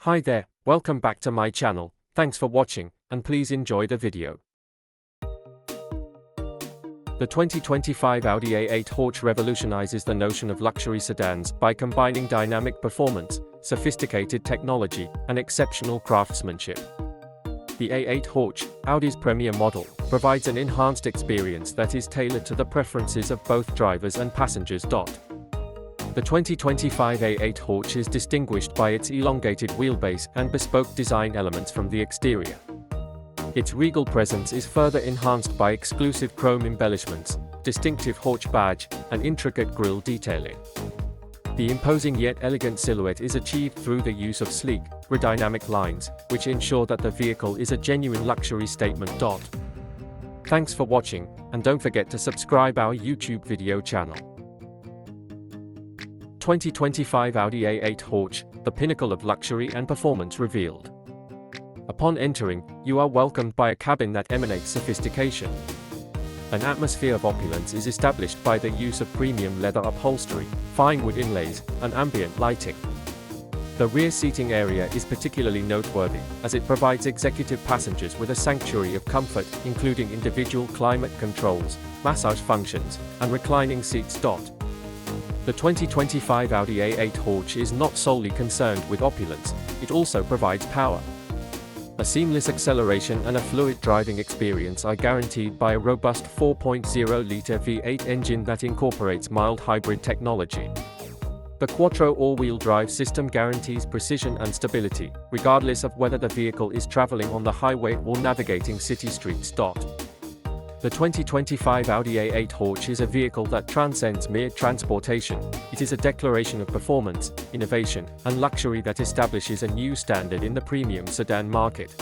Hi there, welcome back to my channel. Thanks for watching, and please enjoy the video. The 2025 Audi A8 Horch revolutionizes the notion of luxury sedans by combining dynamic performance, sophisticated technology, and exceptional craftsmanship. The A8 Horch, Audi's premier model, provides an enhanced experience that is tailored to the preferences of both drivers and passengers. The 2025 A8 Horch is distinguished by its elongated wheelbase and bespoke design elements from the exterior. Its regal presence is further enhanced by exclusive chrome embellishments, distinctive Horch badge, and intricate grille detailing. The imposing yet elegant silhouette is achieved through the use of sleek, aerodynamic lines, which ensure that the vehicle is a genuine luxury statement. Thanks for watching, and don't forget to subscribe our YouTube video channel. 2025 Audi A8 Horch, the pinnacle of luxury and performance revealed. Upon entering, you are welcomed by a cabin that emanates sophistication. An atmosphere of opulence is established by the use of premium leather upholstery, fine wood inlays, and ambient lighting. The rear seating area is particularly noteworthy, as it provides executive passengers with a sanctuary of comfort, including individual climate controls, massage functions, and reclining seats. The 2025 Audi A8 Horch is not solely concerned with opulence, it also provides power. A seamless acceleration and a fluid driving experience are guaranteed by a robust 4.0-liter V8 engine that incorporates mild hybrid technology. The Quattro all-wheel drive system guarantees precision and stability, regardless of whether the vehicle is traveling on the highway or navigating city streets. The 2025 Audi A8 Horch is a vehicle that transcends mere transportation. It is a declaration of performance, innovation, and luxury that establishes a new standard in the premium sedan market.